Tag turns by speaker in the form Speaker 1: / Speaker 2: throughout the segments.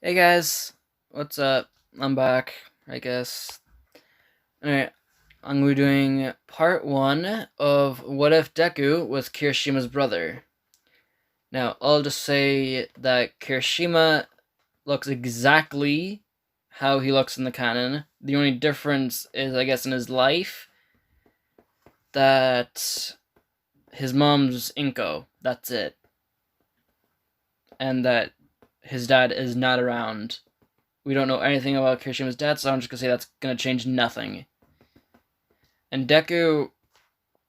Speaker 1: Hey guys, what's up? I'm back, I guess. Alright, I'm gonna be doing part 1 of What If Deku was Kirishima's brother. Now, I'll just say that Kirishima looks exactly how he looks in the canon. The only difference is, I guess, in his life, that his mom's Inko. That's it. And that his dad is not around. We don't know anything about Kirishima's dad, so I'm just gonna say that's gonna change nothing. And Deku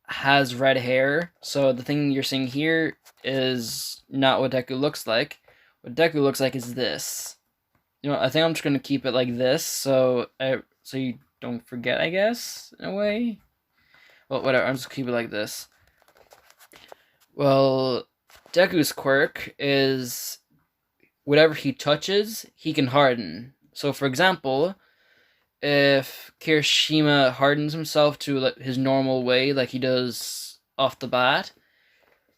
Speaker 1: has red hair, so the thing you're seeing here is not what Deku looks like. What Deku looks like is this. I think I'm just gonna keep it like this, so you don't forget, I guess, in a way. Well, whatever. I'm just gonna keep it like this. Well, Deku's quirk is whatever he touches, he can harden. So, for example, if Kirishima hardens himself to his normal way, like he does off the bat,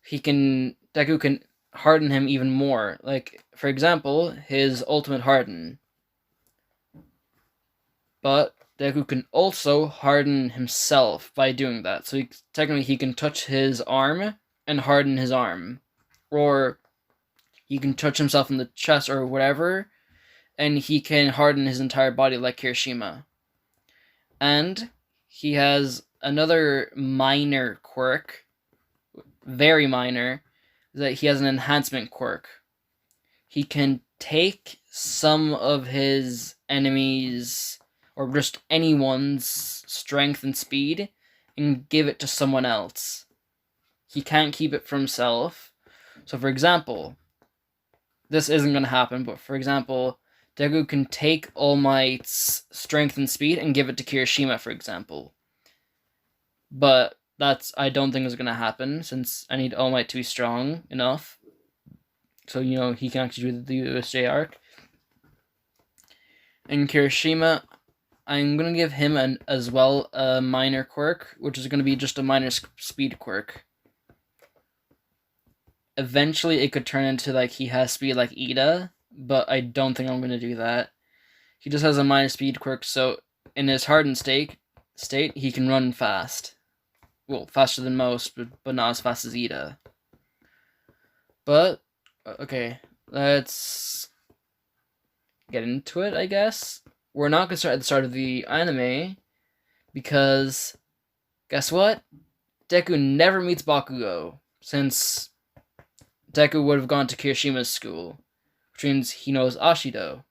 Speaker 1: Deku can harden him even more. Like, for example, his ultimate harden. But Deku can also harden himself by doing that. So technically he can touch his arm and harden his arm. Or he can touch himself in the chest or whatever, and he can harden his entire body like Kirishima. And he has another minor quirk, very minor, that he has an enhancement quirk. He can take some of his enemies, or just anyone's strength and speed, and give it to someone else. He can't keep it for himself. So, for example, this isn't going to happen, but for example, Deku can take All Might's strength and speed and give it to Kirishima, for example. But I don't think is going to happen, since I need All Might to be strong enough. So, he can actually do the USJ arc. And Kirishima, I'm going to give him as well a minor quirk, which is going to be just a minor speed quirk. Eventually, it could turn into, he has speed like Ida, but I don't think I'm going to do that. He just has a minor speed quirk, so in his hardened state, he can run fast. Well, faster than most, but not as fast as Ida. But, okay, let's get into it, I guess. We're not going to start at the start of the anime, because, guess what? Deku never meets Bakugo, since Deku would have gone to Kirishima's school, which means he knows Ashido.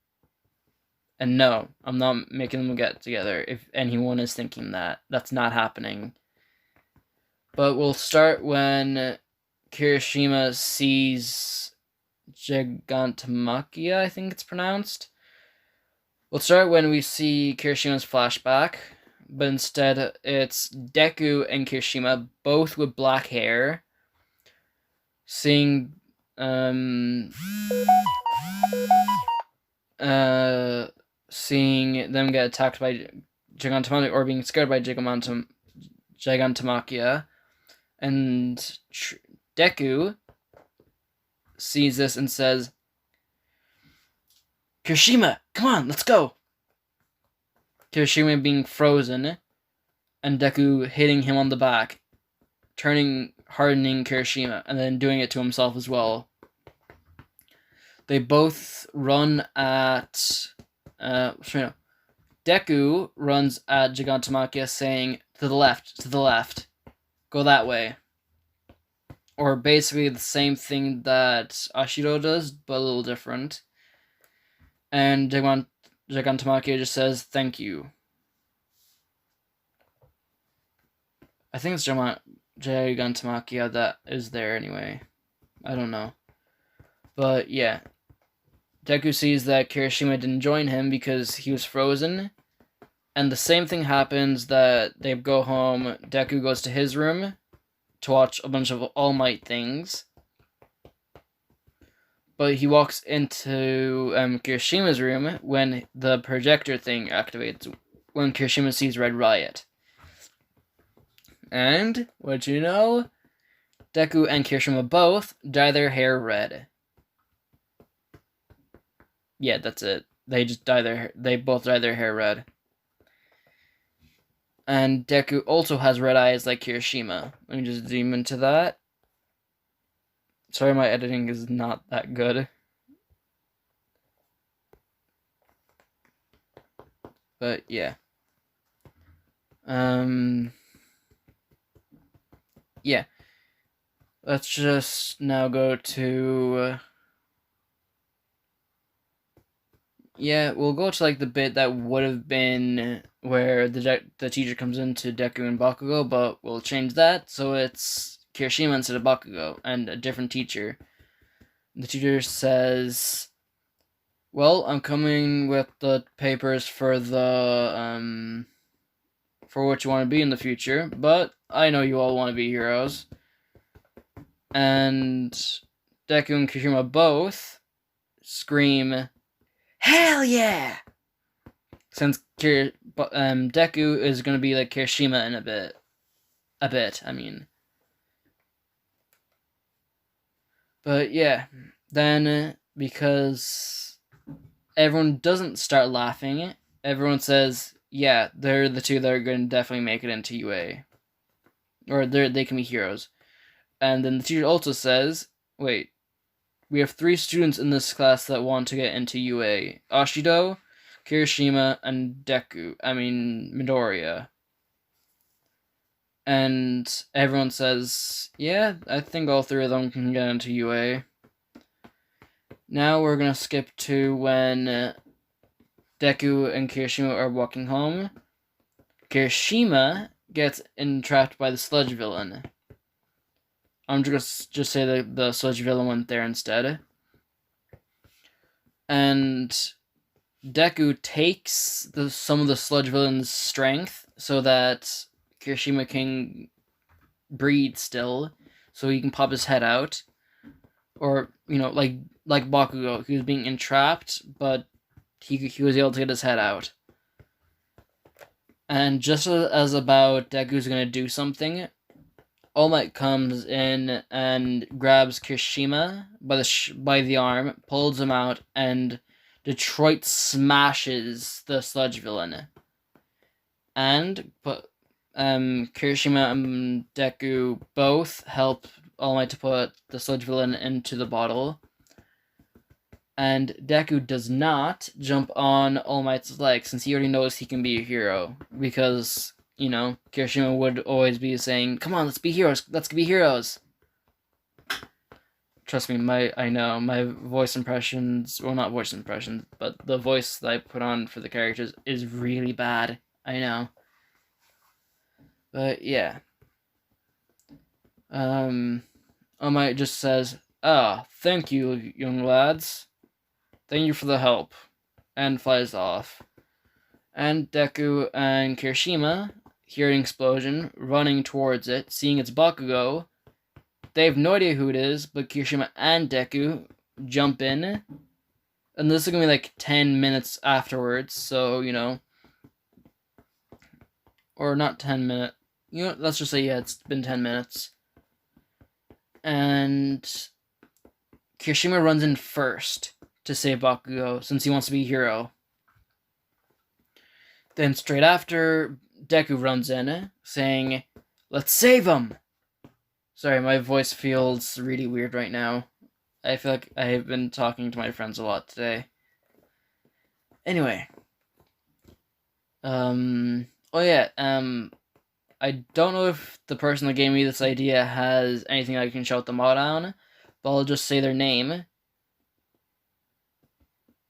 Speaker 1: And no, I'm not making them get together if anyone is thinking that. That's not happening. But we'll start when Kirishima sees Gigantomachia, I think it's pronounced. We'll start when we see Kirishima's flashback, but instead it's Deku and Kirishima, both with black hair, seeing seeing them get attacked by Gigantomachia, or being scared by Gigantomachia, and Deku sees this and says, Kirishima, come on, let's go! Kirishima being frozen, and Deku hitting him on the back, hardening Kirishima, and then doing it to himself as well. They both run at... Deku runs at Gigantomachia saying, to the left, go that way. Or basically the same thing that Ashido does, but a little different. And Gigantomachia just says, thank you. I think it's Gigantomachia that is there anyway. I don't know. But yeah. Deku sees that Kirishima didn't join him because he was frozen. And the same thing happens that they go home. Deku goes to his room to watch a bunch of All Might things. But he walks into Kirishima's room when the projector thing activates, when Kirishima sees Red Riot. And, what you know, Deku and Kirishima both dye their hair red. yeah, that's it. They just they both dye their hair red. And Deku also has red eyes like Kirishima. Let me just zoom into that. Sorry, my editing is not that good. But yeah. Yeah. Let's just now go to yeah, we'll go to like the bit that would have been where the teacher comes into Deku and Bakugo, but we'll change that so it's Kirishima instead of Bakugo and a different teacher. The teacher says, "Well, I'm coming with the papers for the for what you want to be in the future, but I know you all want to be heroes." And Deku and Kirishima both scream, "Hell yeah!" Since Deku is going to be like Kirishima in a bit. I mean. But yeah, then because everyone doesn't start laughing, everyone says, yeah, they're the two that are going to definitely make it into UA. Or they can be heroes. And then the teacher also says, wait, we have 3 students in this class that want to get into UA. Ashido, Kirishima, and Midoriya. And everyone says, yeah, I think all 3 of them can get into UA. Now we're going to skip to when Deku and Kirishima are walking home. Kirishima gets entrapped by the Sludge villain. I'm just say the Sludge villain went there instead. And Deku takes some of the Sludge villain's strength so that Kirishima can breathe still, so he can pop his head out. Or, like Bakugo, he was being entrapped, but he was able to get his head out. And just as about Deku's gonna do something, All Might comes in and grabs Kirishima by the arm, pulls him out, and Detroit smashes the Sludge villain. And Kirishima and Deku both help All Might to put the Sludge villain into the bottle. And Deku does not jump on All Might's leg since he already knows he can be a hero. Because, Kirishima would always be saying, come on, let's be heroes, let's be heroes. Trust me, I know, my voice impressions, well, not voice impressions, but the voice that I put on for the characters is really bad. I know. But, yeah. All Might just says, thank you, young lads. Thank you for the help. And flies off. And Deku and Kirishima hear an explosion, running towards it, seeing it's Bakugo. They have no idea who it is, but Kirishima and Deku jump in. And this is going to be like 10 minutes afterwards, so, or not 10 minutes. Let's just say, yeah, it's been 10 minutes. And Kirishima runs in first to save Bakugo, since he wants to be a hero. Then straight after, Deku runs in, saying, let's save him! Sorry, my voice feels really weird right now. I feel like I've been talking to my friends a lot today. Anyway. I don't know if the person that gave me this idea has anything I can shout them out on, but I'll just say their name.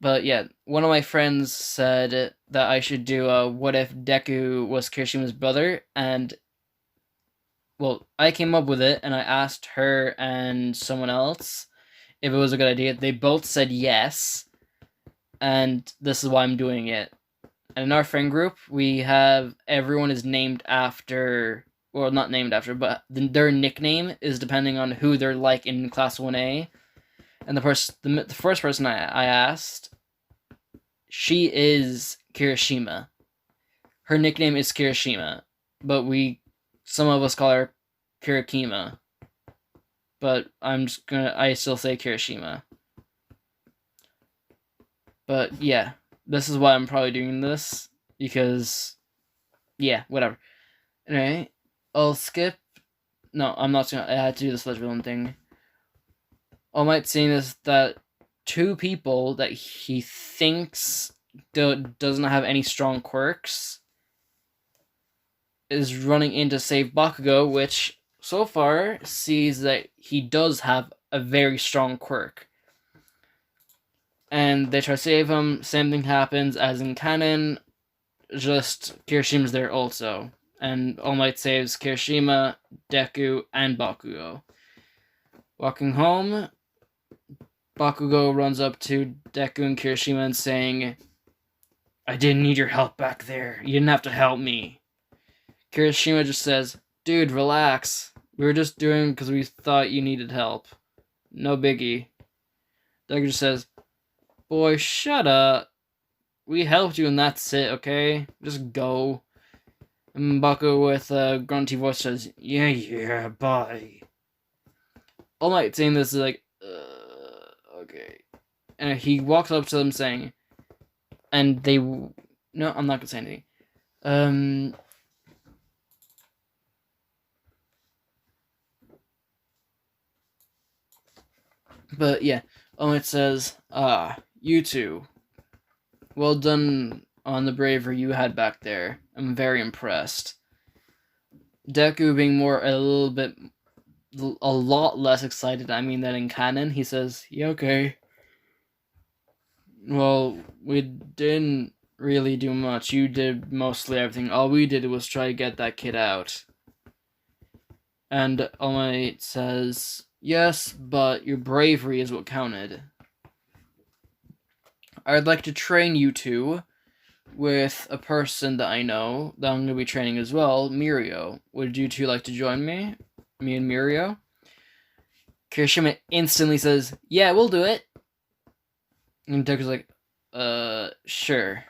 Speaker 1: But yeah, one of my friends said that I should do a what if Deku was Kirishima's brother, and well, I came up with it, and I asked her and someone else if it was a good idea. They both said yes, and this is why I'm doing it. And in our friend group, we have everyone is named after, well, not named after, but their nickname is depending on who they're like in Class 1A. And the first person I asked, she is Kirishima. Her nickname is Kirishima, but some of us call her Kirikima. But I still say Kirishima. But yeah, this is why I'm probably doing this, because, yeah, whatever. Anyway, I'll skip. No, I'm not gonna. I had to do the Sludge villain thing. All Might saying is that two people that he thinks doesn't have any strong quirks is running in to save Bakugo, which so far sees that he does have a very strong quirk. And they try to save him. Same thing happens as in canon, just Kirishima's there also. And All Might saves Kirishima, Deku, and Bakugo. Walking home, Bakugo runs up to Deku and Kirishima and saying, "I didn't need your help back there. You didn't have to help me." Kirishima just says, "Dude, relax. We were just doing because we thought you needed help. No biggie." Deku just says, "Boy, shut up. We helped you and that's it, okay? Just go." And Bakugo with a grunty voice says, Yeah, bye." All Might saying this is like, okay. And he walks up to them saying, and they, no, I'm not gonna say anything. But yeah, All Might says, you two, well done on the bravery you had back there. I'm very impressed." Deku being a lot less excited, than in canon, he says, "Yeah, okay. Well, we didn't really do much. You did mostly everything. All we did was try to get that kid out." And All Might says, "Yes, but your bravery is what counted. I'd like to train you two with a person that I know that I'm going to be training as well, Mirio. Would you two like to join me? Me and Mirio?" Kirishima instantly says, "Yeah, we'll do it." And Deku's like, sure.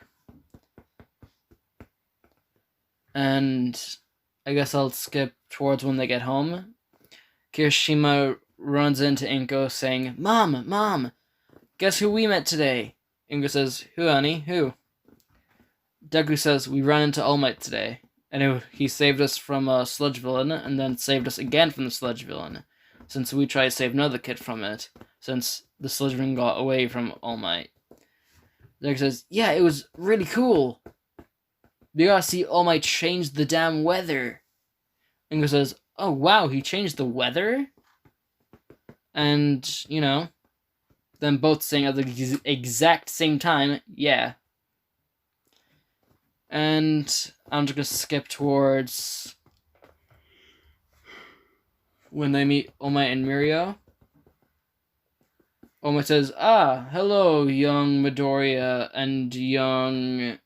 Speaker 1: And I guess I'll skip towards when they get home. Kirishima runs into Inko saying, Mom, guess who we met today?" Inko says, "Who, honey? Who?" Deku says, "We ran into All Might today. And he saved us from a Sludge villain, and then saved us again from the Sludge villain, since we tried to save another kid from it, since the Sludge villain got away from All Might." Deku says, "Yeah, it was really cool. We gotta see All Might change the damn weather." Ingo says, "Oh wow, he changed the weather?" And, then both saying at the exact same time, "Yeah." And I'm just gonna skip towards when they meet All Might and Mirio. All Might says, hello, young Midoriya and young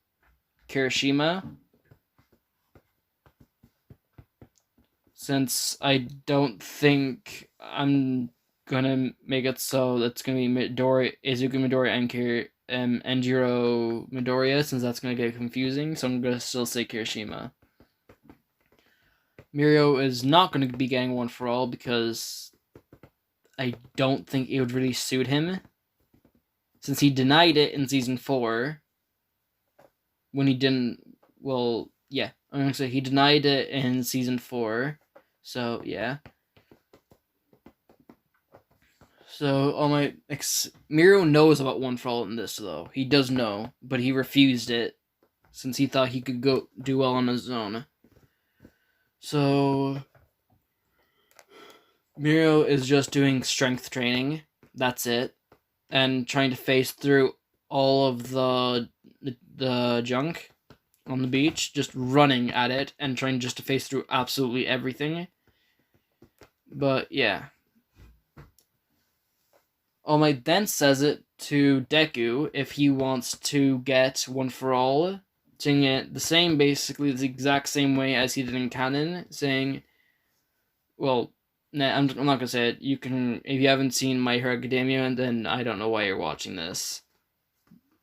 Speaker 1: Kirishima. Since I don't think I'm gonna make it so that's gonna be Izuku Midoriya and Enjiro Midoriya, since that's gonna get confusing, so I'm gonna still say Kirishima. Mirio is not gonna be getting One for All because I don't think it would really suit him, since he denied it in season 4 when he didn't. Well, yeah, I'm gonna say he denied it in season 4. So yeah. So Mirio knows about One for All in this though. He does know, but he refused it since he thought he could go do well on his own. So Mirio is just doing strength training. That's it, and trying to phase through all of the junk on the beach, just running at it and trying just to phase through absolutely everything. But yeah. All Might then says it to Deku if he wants to get One for All, saying it basically the exact same way as he did in canon, saying, well, nah, I'm not gonna say it. You can, if you haven't seen My Hero Academia, then I don't know why you're watching this.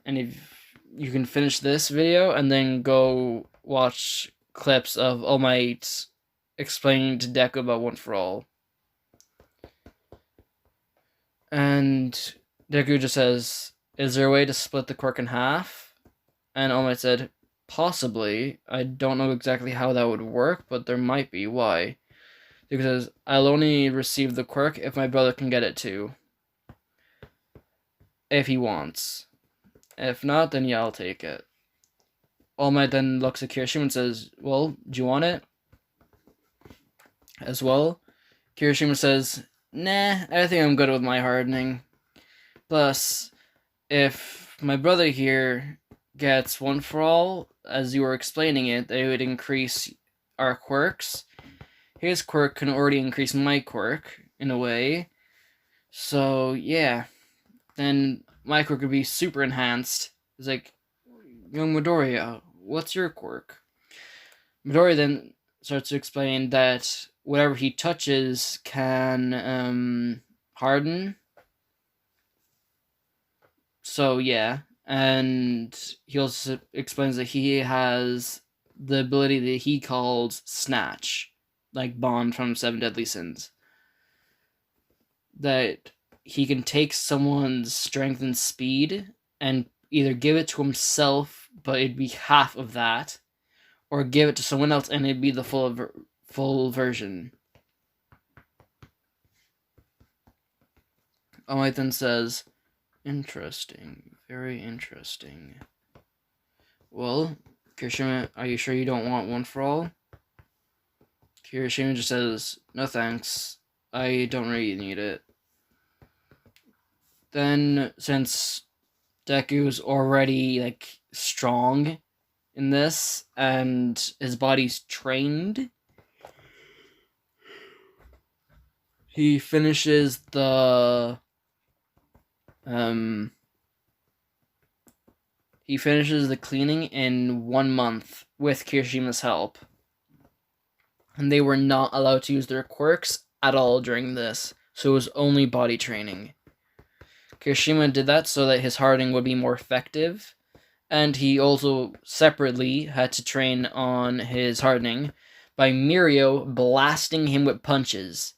Speaker 1: And if you can finish this video and then go watch clips of All Might explaining to Deku about One for All. And Deku just says, is there a way to split the quirk in half? And All Might said, possibly. I don't know exactly how that would work, but there might be. Why? Because I'll only receive the quirk if my brother can get it too. If he wants. If not, then yeah, I'll take it. All Might then looks at Kirishima and says, well, do you want it? As well? Kirishima says, nah, I think I'm good with my hardening. Plus, if my brother here gets one for all, as you were explaining it, they would increase our quirks. His quirk can already increase my quirk, in a way. So, yeah. Then my quirk would be super enhanced. It's like, young Midoriya, what's your quirk? Midoriya then starts to explain that whatever he touches can harden. So yeah, and he also explains that he has the ability that he calls Snatch, like Bond from Seven Deadly Sins. That he can take someone's strength and speed and either give it to himself, but it'd be half of that, or give it to someone else and it'd be the full version. All Might then says, interesting, very interesting. Well, Kirishima, are you sure you don't want one for all? Kirishima just says, no thanks, I don't really need it. Then, since Deku's already, like, strong in this, and his body's trained, he finishes the cleaning in 1 month with Kirishima's help. And they were not allowed to use their quirks at all during this, so it was only body training. Kirishima did that so that his hardening would be more effective, and he also separately had to train on his hardening by Mirio blasting him with punches.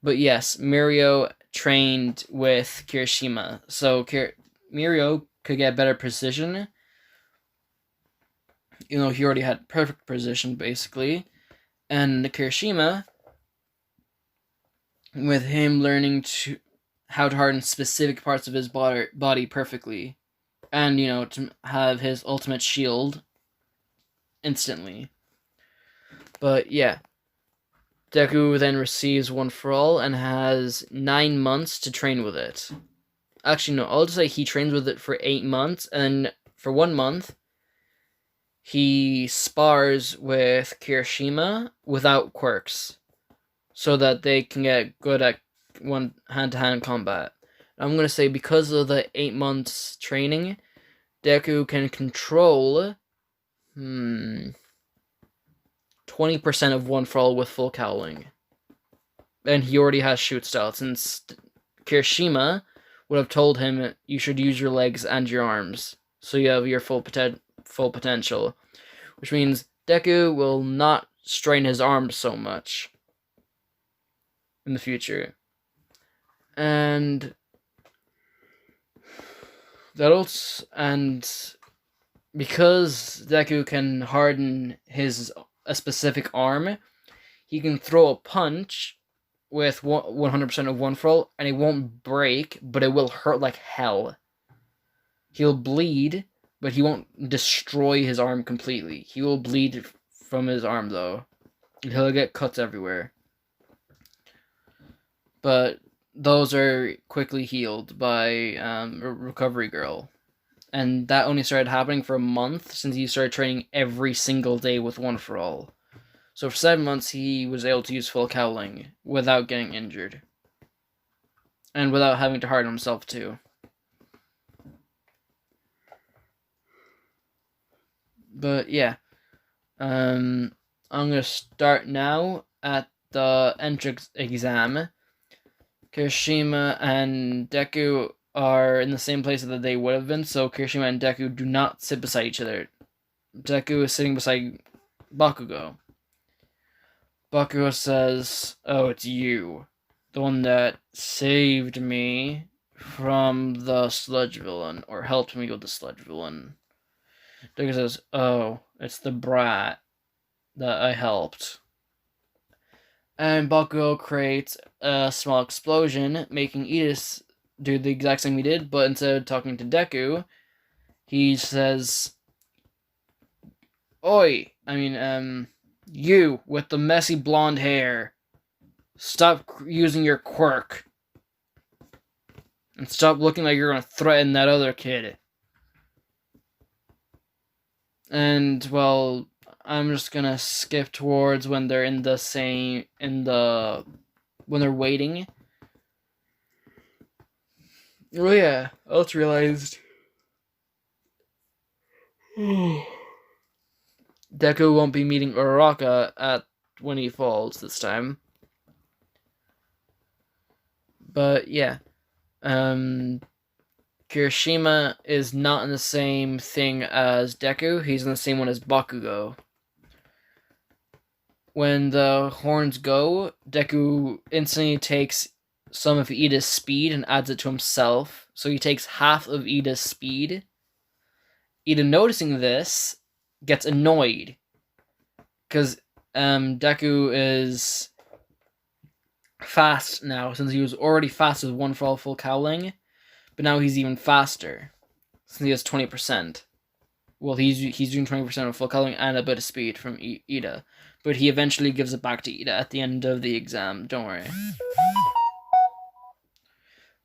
Speaker 1: But yes, Mirio trained with Kirishima, so Mirio could get better precision. You know, he already had perfect precision, basically. And Kirishima, with him learning how to harden specific parts of his body perfectly, and, you know, to have his ultimate shield instantly. But yeah, Deku then receives one for all and has 9 months to train with it. Actually, no, I'll just say he trains with it for 8 months, and for 1 month, he spars with Kirishima without quirks, so that they can get good at one hand-to-hand combat. I'm going to say because of the 8 months training, Deku can control 20% of one for all with full cowling. And he already has shoot style, since Kirishima would have told him you should use your legs and your arms, so you have your full potential. Which means Deku will not strain his arms so much in the future. And because Deku can harden a specific arm, he can throw a punch with 100% of one for all, and it won't break, but it will hurt like hell. He'll bleed, but he won't destroy his arm completely. He will bleed from his arm, though. He'll get cuts everywhere. But those are quickly healed by Recovery Girl. And that only started happening for a month, since he started training every single day with one for all. So for 7 months, he was able to use full cowling without getting injured. And without having to harden himself, too. But yeah, I'm going to start now at the entrance exam. Kirishima and Deku are in the same place that they would have been, so Kirishima and Deku do not sit beside each other. Deku is sitting beside Bakugo. Bakugo says, oh, it's you. The one that saved me from the Sludge villain, or helped me with the Sludge villain. Deku says, "Oh, it's the brat that I helped." And Bakugo creates a small explosion, making Edis do the exact same he did, but instead of talking to Deku, he says, "Oi, you with the messy blonde hair, stop using your quirk. And stop looking like you're gonna threaten that other kid." And, well, I'm just gonna skip towards when they're when they're waiting. Oh yeah, I also realized Deku won't be meeting Uraraka when he falls this time. But yeah, Kirishima is not in the same thing as Deku. He's in the same one as Bakugo. When the horns go, Deku instantly takes some of Ida's speed and adds it to himself. So he takes half of Ida's speed. Ida, noticing this, gets annoyed. Because Deku is fast now, since he was already fast with one for all full cowling. But now he's even faster, since he has 20%. Well, he's doing 20% of full cowling and a bit of speed from Ida. But he eventually gives it back to Ida at the end of the exam, don't worry.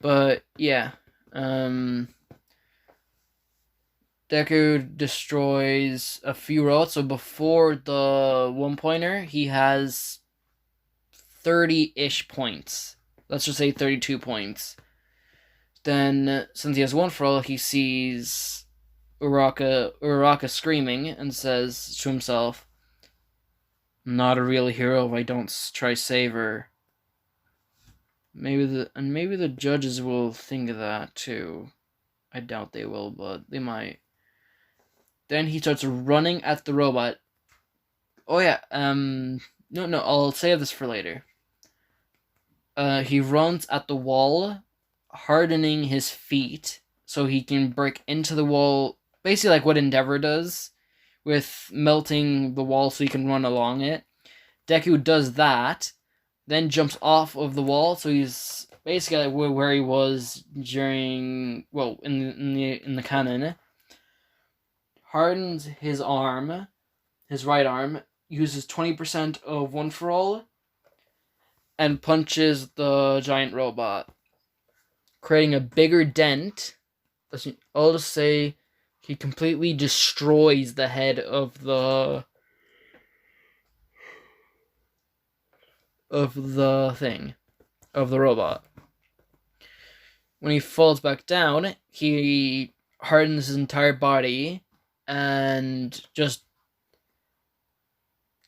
Speaker 1: But, yeah. Deku destroys a few robots. So before the 1-pointer, he has 30-ish points. Let's just say 32 points. Then, since he has one for all, he sees Uraraka screaming and says to himself, "I'm not a real hero if I don't try save her." Maybe the judges will think of that too. I doubt they will, but they might. Then he starts running at the robot. Oh yeah, no, I'll save this for later. He runs at the wall, hardening his feet so he can break into the wall, basically like what Endeavor does, with melting the wall so he can run along it. Deku does that, then jumps off of the wall, so he's basically like where he was during, well, in the canon. Hardens his arm, his right arm, uses 20% of one for all, and punches the giant robot, creating a bigger dent. I'll just say he completely destroys the head of the robot. When he falls back down, he hardens his entire body and just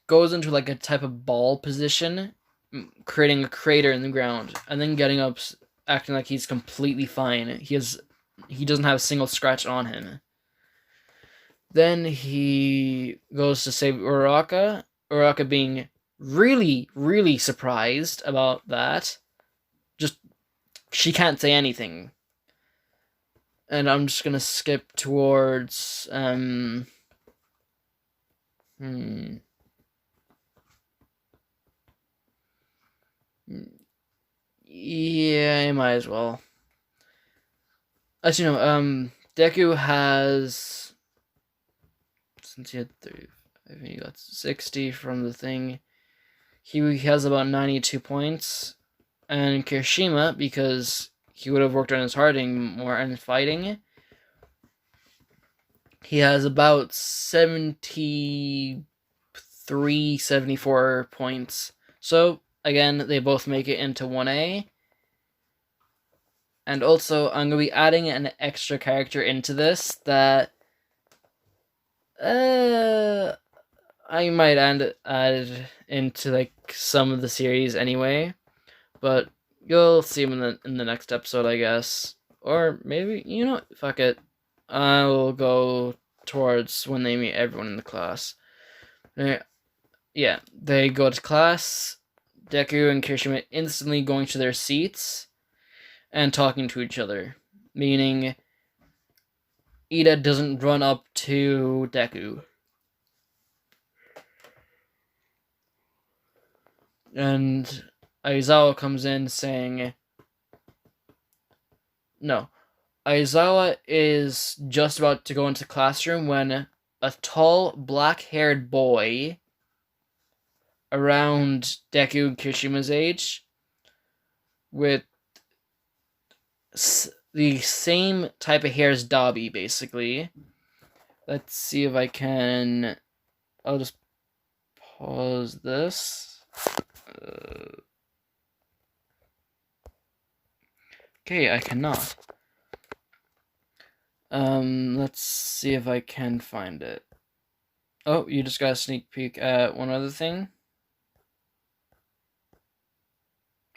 Speaker 1: goes into like a type of ball position, creating a crater in the ground, and then getting up, acting like he's completely fine. He doesn't have a single scratch on him. Then he goes to save Uraraka. Uraraka being really, really surprised about that. Just, she can't say anything. And I'm just gonna skip towards, Yeah, I might as well. As you know, Deku has, since he had 30, I think he got 60 from the thing, he has about 92 points. And Kirishima, because he would have worked on his hardening more and fighting, he has about 73, 74 points. So, again, they both make it into 1A. And also, I'm going to be adding an extra character into this that I might add into like some of the series anyway. But you'll see him in the next episode, I guess. Or maybe, fuck it. I'll go towards when they meet everyone in the class. Yeah, they go to class. Deku and Kirishima instantly going to their seats. and talking to each other, meaning Ida doesn't run up to Deku. And Aizawa comes in saying, no, Aizawa is just about to go into the classroom when a tall, black-haired boy around Deku and Kirishima's age, with the same type of hair as Dobby, basically. Let's see if I can... I'll just pause this. Okay, I cannot. Let's see if I can find it. Oh, you just got a sneak peek at one other thing?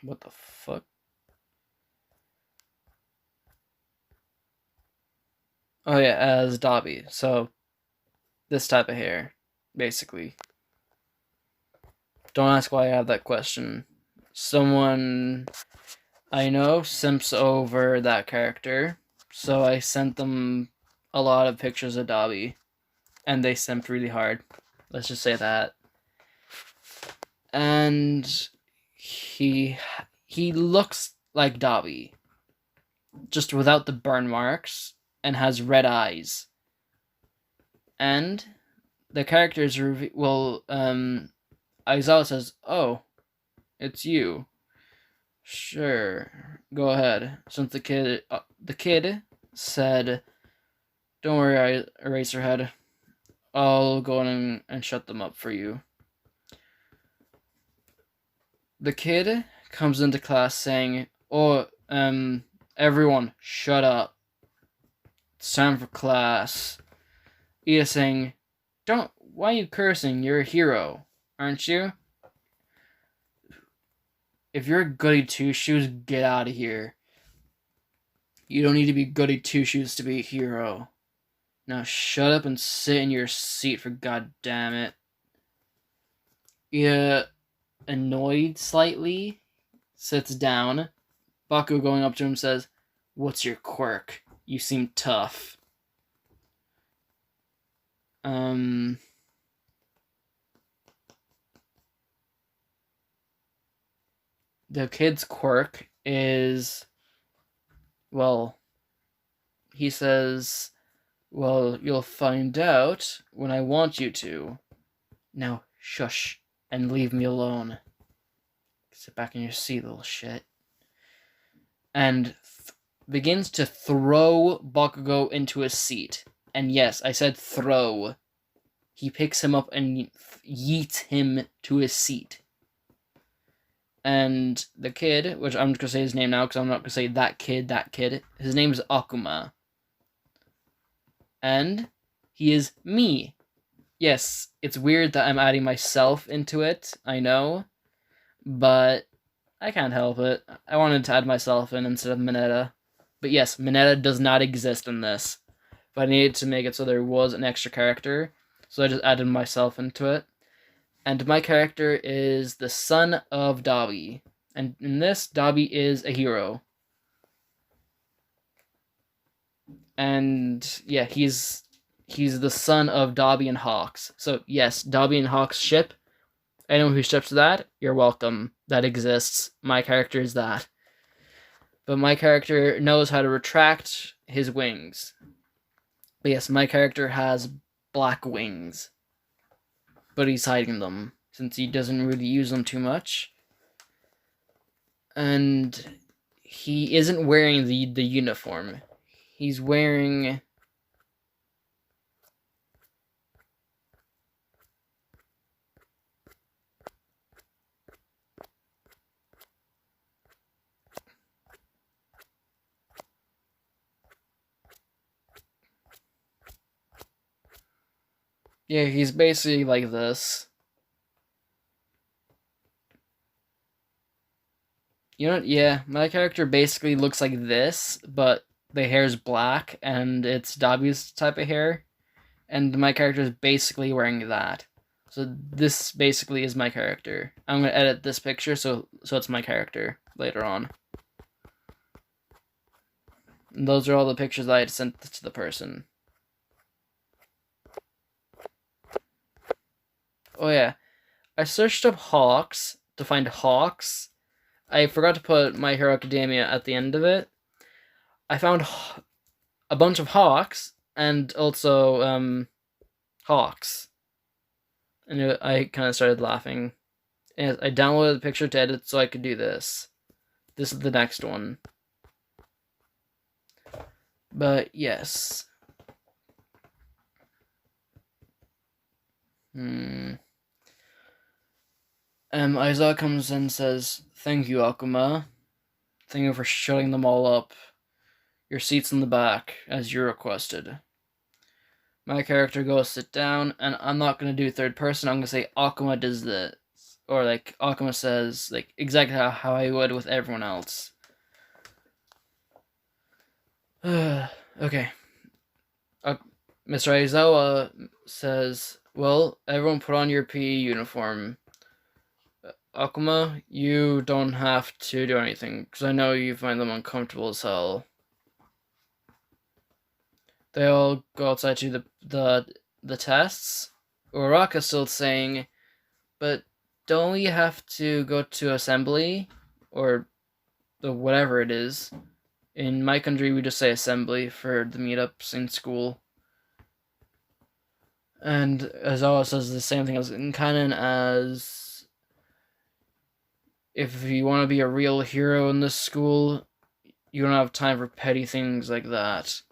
Speaker 1: What the fuck? Oh yeah, as Dobby. So, this type of hair, basically. Don't ask why I have that question. Someone I know simps over that character, so I sent them a lot of pictures of Dobby, and they simped really hard. Let's just say that. And he looks like Dobby, just without the burn marks, and has red eyes. And the characters Aizawa says, "Oh, it's you. Sure, go ahead." Since the kid said, "Don't worry, Eraserhead. I'll go in and shut them up for you." The kid comes into class saying, "Oh, everyone, shut up. It's time for class." Ida saying, why are you cursing? You're a hero, aren't you? If you're a goody two-shoes, get out of here. You don't need to be goody two-shoes to be a hero. Now shut up and sit in your seat, for god damn it. Ida, annoyed slightly, sits down. Baku going up to him says, "What's your quirk? You seem tough." The kid's quirk is, well, he says, "Well, you'll find out when I want you to. Now shush and leave me alone. Sit back in your seat, little shit." And begins to throw Bakugo into his seat. And yes, I said throw. He picks him up and yeets him to his seat. And the kid, which I'm just going to say his name now because I'm not going to say that kid. His name is Akuma. And he is me. Yes, it's weird that I'm adding myself into it, I know. But I can't help it. I wanted to add myself in instead of Mineta. But yes, Mineta does not exist in this. But I needed to make it so there was an extra character. So I just added myself into it. And my character is the son of Dobby. And in this, Dobby is a hero. And yeah, he's the son of Dobby and Hawks. So yes, Dobby and Hawks ship. Anyone who ships that, you're welcome. That exists. My character is that. But my character knows how to retract his wings. But yes, my character has black wings. But he's hiding them, since he doesn't really use them too much. And he isn't wearing the uniform. He's wearing... yeah, he's basically like this. You know, yeah, my character basically looks like this, but the hair's black, and it's Dobby's type of hair. And my character is basically wearing that. So this basically is my character. I'm going to edit this picture so it's my character later on. And those are all the pictures that I had sent to the person. Oh yeah, I searched up Hawks to find Hawks. I forgot to put My Hero Academia at the end of it. I found a bunch of Hawks and also Hawks. And I kind of started laughing. And I downloaded the picture to edit so I could do this. This is the next one. But yes. Aizawa comes and says, "Thank you, Akuma. Thank you for shutting them all up. Your seat's in the back, as you requested." My character goes sit down, and I'm not going to do third person. I'm going to say Akuma does this. Or, like, Akuma says, like, exactly how I would with everyone else. Okay. Mr. Aizawa says, "Well, everyone put on your PE uniform. Akuma, you don't have to do anything, because I know you find them uncomfortable as hell." They all go outside to the tests. Uraraka's still saying, "But don't we have to go to assembly? Or the whatever it is. In my country, we just say assembly for the meetups in school." And Aizawa says the same thing as in canon as, "If you want to be a real hero in this school, you don't have time for petty things like that.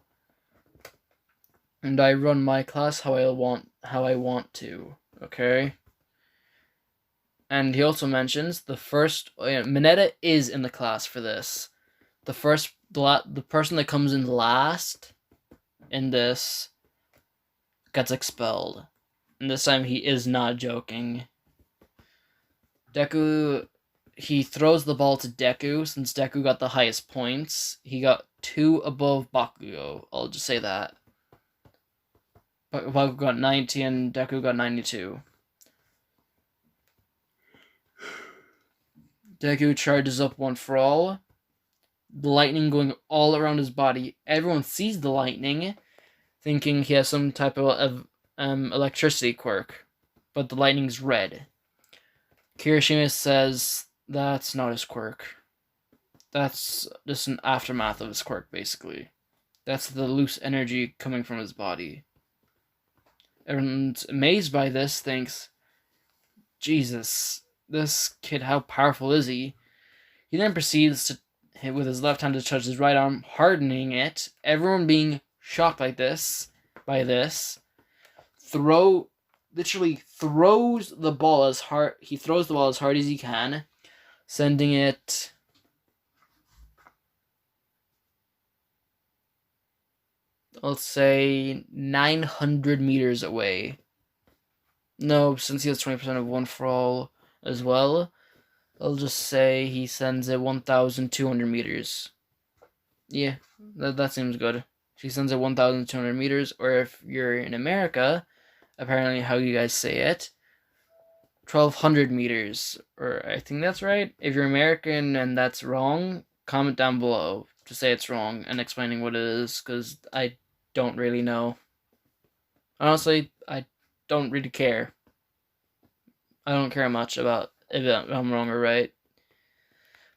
Speaker 1: And I run my class how I want to, okay?" And he also mentions the first Mineta is in the class for this. The person that comes in last in this gets expelled. And this time he is not joking. Deku, he throws the ball to Deku since Deku got the highest points. He got 2 above Bakugo. I'll just say that. Bakugo got 90 and Deku got 92. Deku charges up One for All. The lightning going all around his body. Everyone sees the lightning, thinking he has some type of electricity quirk. But the lightning's red. Kirishima says that's not his quirk. That's just an aftermath of his quirk, basically. That's the loose energy coming from his body. Everyone's amazed by this, thinks, "Jesus, this kid, how powerful is he?" He then proceeds to hit with his left hand to touch his right arm, hardening it. Everyone being shocked by this, literally throws the ball as hard. He throws the ball as hard as he can, sending it let's say 900 meters away. No, since he has 20% of One for All as well, I'll just say he sends it 1,200 meters. Yeah, that seems good. She sends it 1,200 meters, or if you're in America, apparently how you guys say it, 1,200 meters. Or I think that's right. If you're American and that's wrong, comment down below to say it's wrong and explaining what it is, because I don't really know. Honestly, I don't really care. I don't care much about if I'm wrong or right.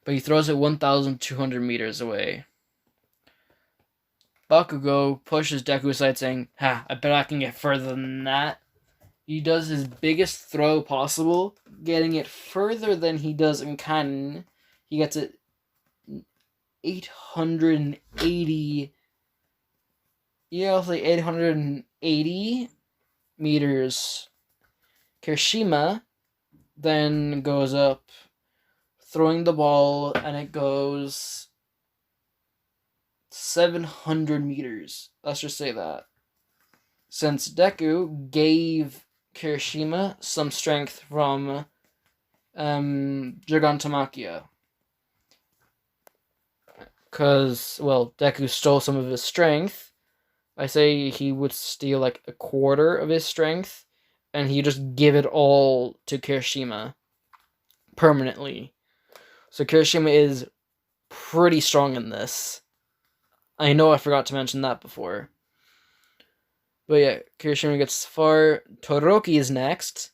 Speaker 1: But he throws it 1,200 meters away. Bakugo pushes Deku aside, saying, "Ha, I bet I can get further than that." He does his biggest throw possible, getting it further than he does in canon. He gets it 880. Yeah, I'll say 880 meters. Kirishima then goes up, throwing the ball, and it goes 700 meters. Let's just say that. Since Deku gave Kirishima some strength from Gigantomachia. Because, well, Deku stole some of his strength. I say he would steal like a quarter of his strength, and he just give it all to Kirishima permanently. So Kirishima is pretty strong in this. I know I forgot to mention that before. But yeah, Kirishima gets far. Todoroki is next.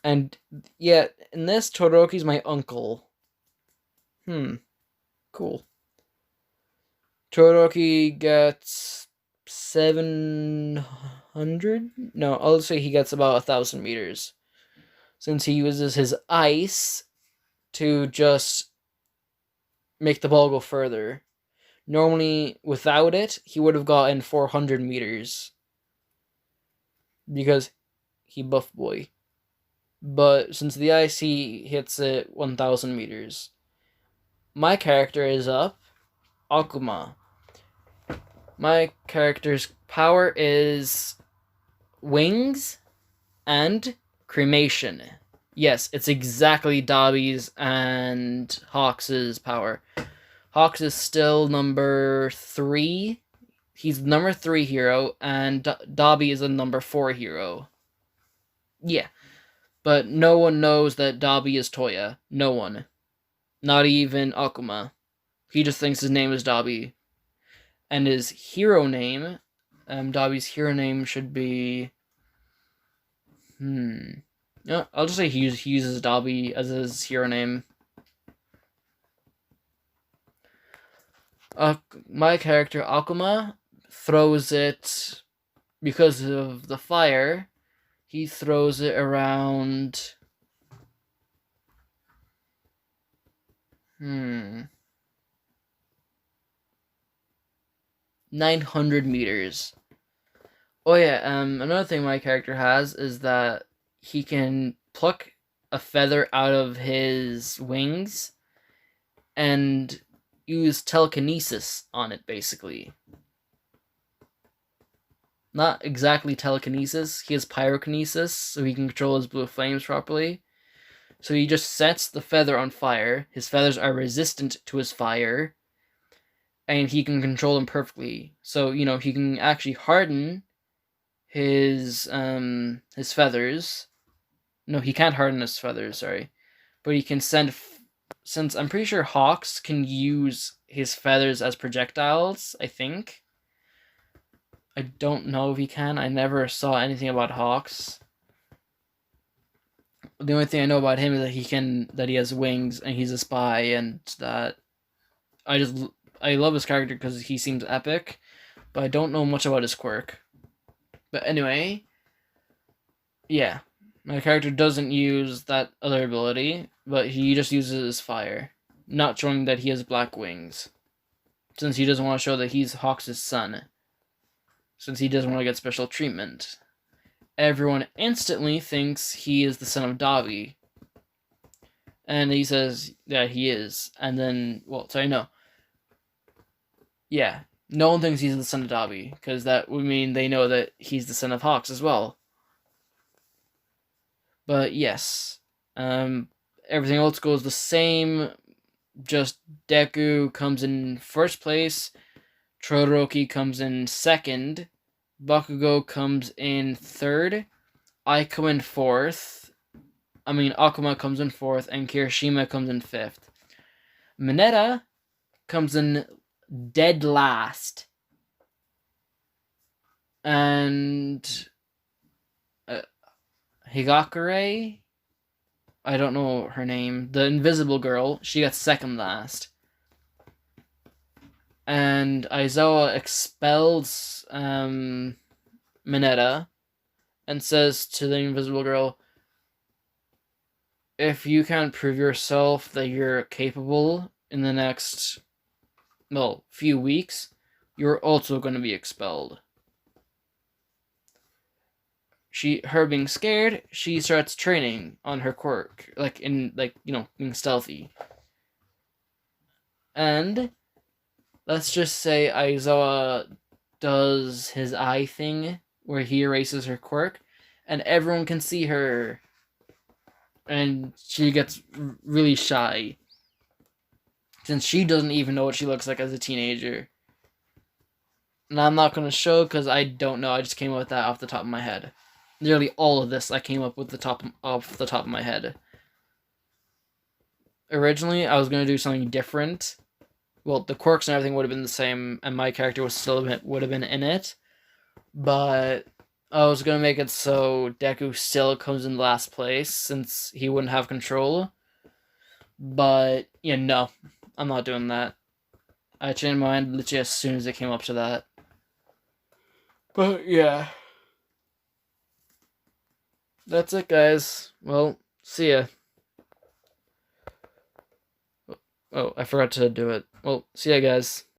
Speaker 1: And yeah, in this, Todoroki's my uncle. Cool. Todoroki gets 700? No, I'll say he gets about 1,000 meters. Since he uses his ice to just make the ball go further. Normally, without it, he would have gotten 400 meters. Because he buff boy. But since the ice, he hits it 1,000 meters. My character is up. Akuma. My character's power is wings and cremation. Yes, it's exactly Dabi's and Hawks' power. Hawks is still number 3. He's number 3 hero, and Dabi is a number 4 hero. Yeah. But no one knows that Dabi is Toya. No one. Not even Akuma. He just thinks his name is Dabi. And his hero name, Dabi's hero name should be... No, I'll just say he uses Dabi as his hero name. My character, Akuma, throws it... Because of the fire, he throws it around... 900 meters. Oh yeah, another thing my character has is that he can pluck a feather out of his wings and use telekinesis on it, basically. Not exactly telekinesis, he has pyrokinesis, so he can control his blue flames properly. So he just sets the feather on fire, his feathers are resistant to his fire, and he can control them perfectly. So, he can actually harden his feathers. No, he can't harden his feathers, sorry. But he can send... Since I'm pretty sure Hawks can use his feathers as projectiles, I think. I don't know if he can. I never saw anything about Hawks. The only thing I know about him is that he has wings and he's a spy, and that I love his character because he seems epic, but I don't know much about his quirk. But anyway, yeah, my character doesn't use that other ability, but he just uses fire, not showing that he has black wings, since he doesn't want to show that he's Hawks' son, since he doesn't want to get special treatment. Everyone instantly thinks he is the son of Dabi, and he says that he is, and then, no. Yeah, no one thinks he's the son of Dabi, because that would mean they know that he's the son of Hawks as well. But yes, everything else goes the same, just Deku comes in first place, Todoroki comes in second, Bakugo comes in third, I come in fourth, Akuma comes in fourth, and Kirishima comes in fifth. Mineta comes in dead last. And Higakure, I don't know her name, the invisible girl, she got second last. And Aizawa expels Mineta and says to the invisible girl, if you can't prove yourself that you're capable in the next, few weeks, you're also going to be expelled. Her being scared, she starts training on her quirk, being stealthy. And let's just say Aizawa does his eye thing, where he erases her quirk, and everyone can see her. And she gets really shy, since she doesn't even know what she looks like as a teenager. And I'm not going to show because I don't know, I just came up with that off the top of my head. Nearly all of this I came up with off the top of my head. Originally, I was going to do something different, well, the quirks and everything would have been the same, and my character would have been in it. But I was gonna make it so Deku still comes in last place since he wouldn't have control. But yeah, no, I'm not doing that. I changed my mind literally as soon as it came up to that. But yeah. That's it, guys. Well, see ya. Oh, I forgot to do it. Well, see ya, guys.